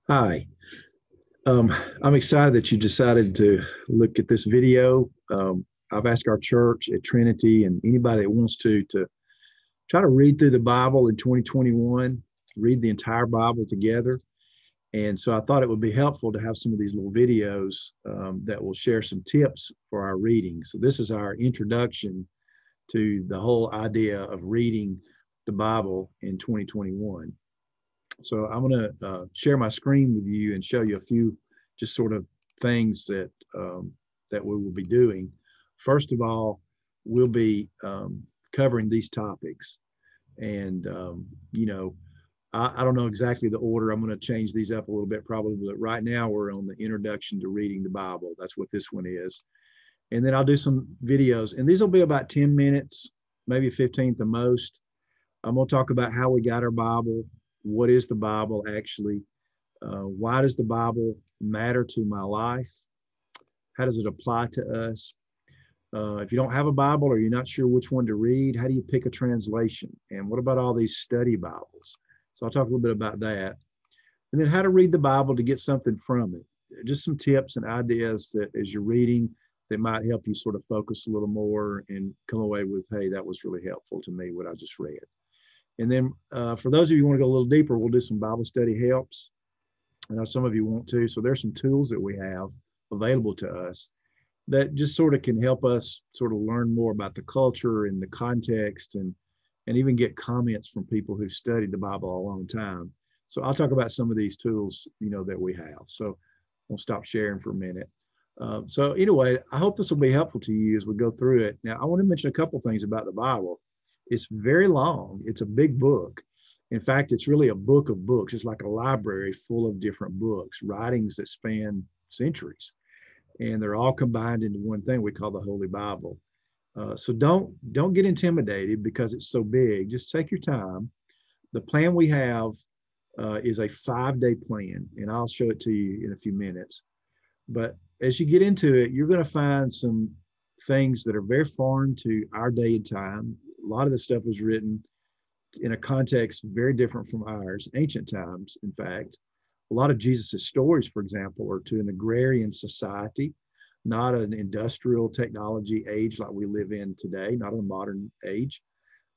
Hi. Um, I'm excited that you decided to look at this video. I've asked our church at Trinity and anybody that wants to try to read through the Bible in 2021, read the entire Bible together. And so I thought it would be helpful to have some of these little videos that will share some tips for our reading. So this is our introduction to the whole idea of reading the Bible in 2021. So I'm going to share my screen with you and show you a few just sort of things that we will be doing. First of all, we'll be covering these topics, and I don't know exactly the order. I'm going to change these up a little bit probably, but right now we're on the introduction to reading the Bible. That's what this one is, and then I'll do some videos, and these will be about 10 minutes, maybe 15 at the most. I'm going to talk about how we got our Bible. What is the Bible actually? Why does the Bible matter to my life? How does it apply to us? If you don't have a Bible or you're not sure which one to read, how do you pick a translation? And what about all these study Bibles? So I'll talk a little bit about that. And then how to read the Bible to get something from it. Just some tips and ideas that as you're reading that might help you sort of focus a little more and come away with, hey, that was really helpful to me, what I just read. And then for those of you who want to go a little deeper, we'll do some Bible study helps. I know some of you want to. So there's some tools that we have available to us that just sort of can help us sort of learn more about the culture and the context and even get comments from people who studied the Bible a long time. So I'll talk about some of these tools, that we have. So we'll stop sharing for a minute. So anyway, I hope this will be helpful to you as we go through it. Now, I want to mention a couple things about the Bible. It's very long. It's a big book. In fact, it's really a book of books. It's like a library full of different books, writings that span centuries, and they're all combined into one thing we call the Holy Bible. So don't get intimidated because it's so big. Just take your time. The plan we have is a 5-day plan, and I'll show it to you in a few minutes. But as you get into it, you're going to find some things that are very foreign to our day and time. A lot of the stuff was written in a context very different from ours, ancient times, in fact. A lot of Jesus' stories, for example, are to an agrarian society, not an industrial technology age like we live in today, not a modern age.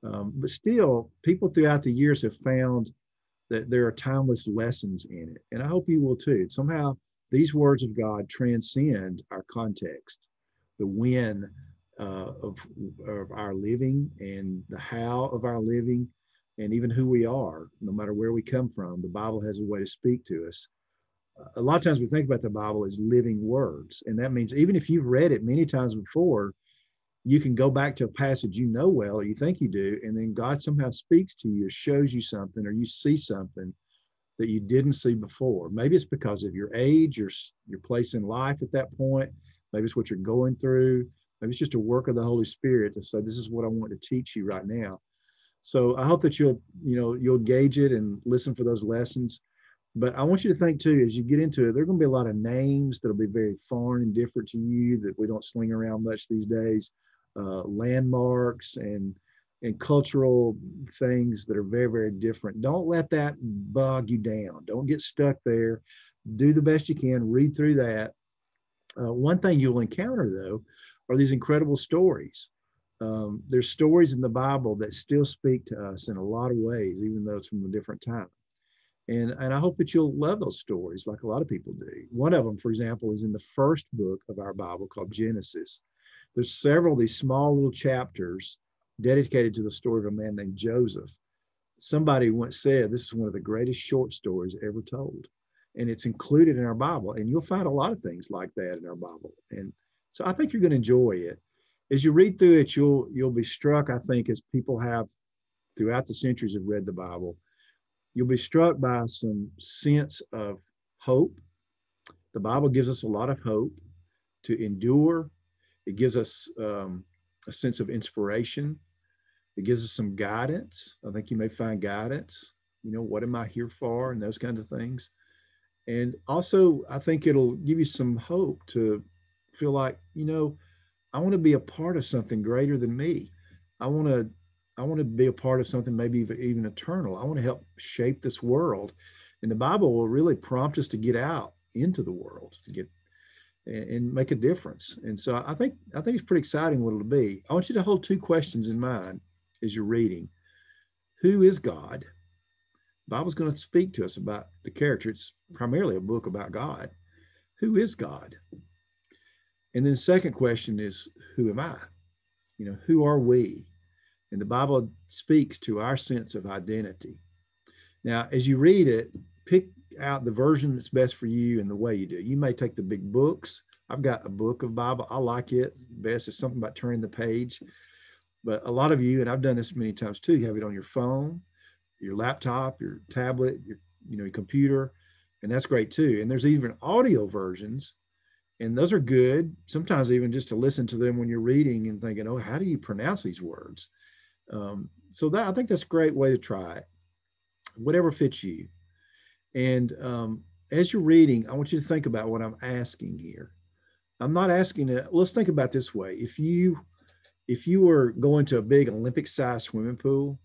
But still, people throughout the years have found that there are timeless lessons in it. And I hope you will too. Somehow, these words of God transcend our context, the when of our living and the how of our living, and even who we are, no matter where we come from. The Bible has a way to speak to us. A lot of times we think about the Bible as living words. And that means even if you've read it many times before, you can go back to a passage you know well, or you think you do, and then God somehow speaks to you or shows you something, or you see something that you didn't see before. Maybe it's because of your age, your place in life at that point. Maybe it's what you're going through. Maybe it's just a work of the Holy Spirit to say, this is what I want to teach you right now. So I hope that you'll gauge it and listen for those lessons. But I want you to think too, as you get into it, there are going to be a lot of names that'll be very foreign and different to you that we don't sling around much these days, landmarks and cultural things that are very, very different. Don't let that bog you down. Don't get stuck there. Do the best you can, read through that. One thing you'll encounter, though, are these incredible stories. There's stories in the Bible that still speak to us in a lot of ways, even though it's from a different time. And I hope that you'll love those stories like a lot of people do. One of them, for example, is in the first book of our Bible called Genesis. There's several of these small little chapters dedicated to the story of a man named Joseph. Somebody once said this is one of the greatest short stories ever told. And it's included in our Bible. And you'll find a lot of things like that in our Bible. And so I think you're going to enjoy it. As you read through it, you'll be struck, I think, as people have throughout the centuries have read the Bible, you'll be struck by some sense of hope. The Bible gives us a lot of hope to endure. It gives us a sense of inspiration. It gives us some guidance. I think you may find guidance. What am I here for? And those kinds of things. And also, I think it'll give you some hope to feel like, I want to be a part of something greater than me. I want to I want to be a part of something maybe even eternal. I want to help shape this world And the Bible will really prompt us to get out into the world, to get and make a difference. And so I think it's pretty exciting what it'll be. I want you to hold two questions in mind as you're reading. Who is God? The Bible's going to speak to us about the character. It's primarily a book about God. Who is God? And then the second question is, who am I? Who are we? And the Bible speaks to our sense of identity. Now, as you read it, pick out the version that's best for you and the way you do. You may take the big books. I've got a book of Bible. I like it best. It's something about turning the page. But a lot of you, and I've done this many times too, you have it on your phone, your laptop, your tablet, your computer, and that's great too. And there's even audio versions, and those are good. Sometimes even just to listen to them when you're reading and thinking, oh, how do you pronounce these words? So I think that's a great way to try it, whatever fits you. And as you're reading, I want you to think about what I'm asking here. I'm not asking it. Let's think about this way. If you were going to a big Olympic-sized swimming pool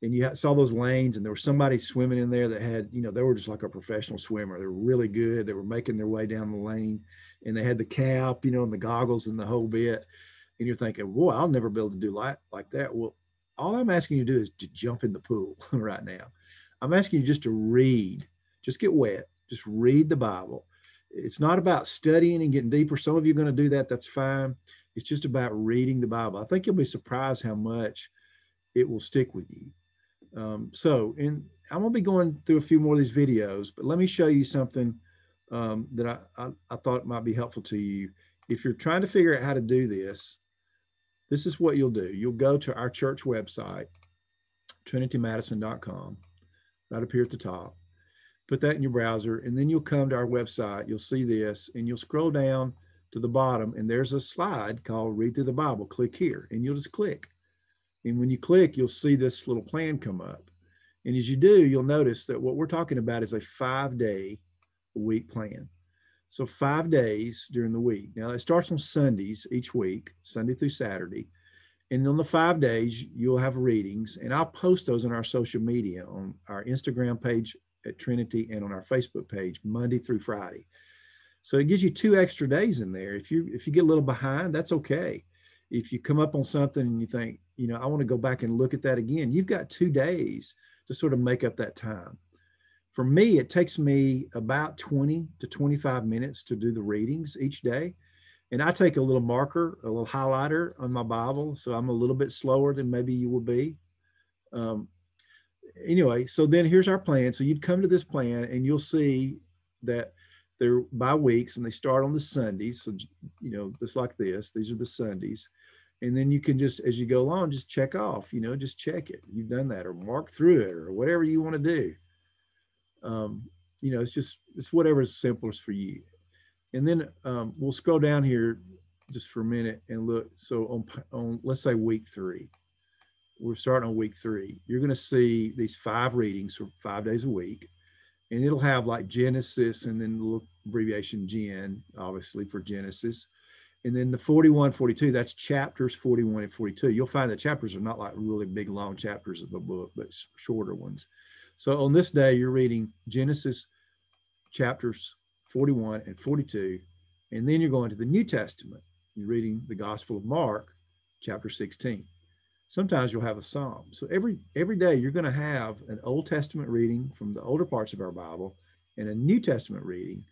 and you saw those lanes and there was somebody swimming in there that had, they were just like a professional swimmer. They were really good. They were making their way down the lane and they had the cap, and the goggles and the whole bit. And you're thinking, boy, I'll never be able to do like that. Well, all I'm asking you to do is to jump in the pool right now. I'm asking you just to read, just get wet, just read the Bible. It's not about studying and getting deeper. Some of you are going to do that. That's fine. It's just about reading the Bible. I think you'll be surprised how much it will stick with you. And I'm going to be going through a few more of these videos, but let me show you something that I thought might be helpful to you. If you're trying to figure out how to do this, this is what you'll do. You'll go to our church website, trinitymadison.com, right up here at the top. Put that in your browser, and then you'll come to our website. You'll see this, and you'll scroll down to the bottom, and there's a slide called Read Through the Bible. Click here, and you'll just click. And when you click, you'll see this little plan come up. And as you do, you'll notice that what we're talking about is a 5-day-a-week plan. So 5 days during the week. Now, it starts on Sundays each week, Sunday through Saturday. And on the 5 days, you'll have readings, and I'll post those on our social media, on our Instagram page at Trinity and on our Facebook page, Monday through Friday. So it gives you 2 extra days in there. If you get a little behind, that's okay. If you come up on something and you think, I want to go back and look at that again, you've got 2 days to sort of make up that time. For me, it takes me about 20 to 25 minutes to do the readings each day. And I take a little marker, a little highlighter on my Bible. So I'm a little bit slower than maybe you will be. Anyway, so then here's our plan. So you'd come to this plan and you'll see that they're by weeks and they start on the Sundays. So, just like this, these are the Sundays. And then you can just, as you go along, just check off, just check it. You've done that, or mark through it, or whatever you want to do. It's whatever's simplest for you. And then we'll scroll down here just for a minute and look. So on let's say week 3, we're starting on week 3. You're going to see these 5 readings for 5 days a week, and it'll have like Genesis and then the little abbreviation Gen, obviously for Genesis. And then the 41, 42, that's chapters 41 and 42. You'll find that chapters are not like really big, long chapters of the book, but shorter ones. So on this day, you're reading Genesis chapters 41 and 42. And then you're going to the New Testament. You're reading the Gospel of Mark, chapter 16. Sometimes you'll have a psalm. So every day you're going to have an Old Testament reading from the older parts of our Bible and a New Testament reading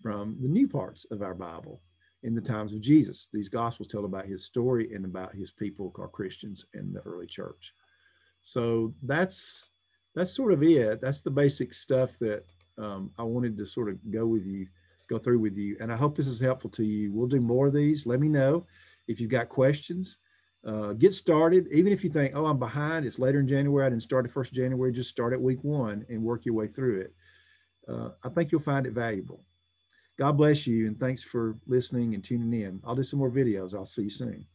from the new parts of our Bible in the times of Jesus. These Gospels tell about his story and about his people called Christians in the early church. So that's sort of it. That's the basic stuff that I wanted to sort of go through with you. And I hope this is helpful to you. We'll do more of these. Let me know if you've got questions. Get started. Even if you think, oh, I'm behind, it's later in January, I didn't start the 1st of January, just start at week 1 and work your way through it. I think you'll find it valuable. God bless you, and thanks for listening and tuning in. I'll do some more videos. I'll see you soon.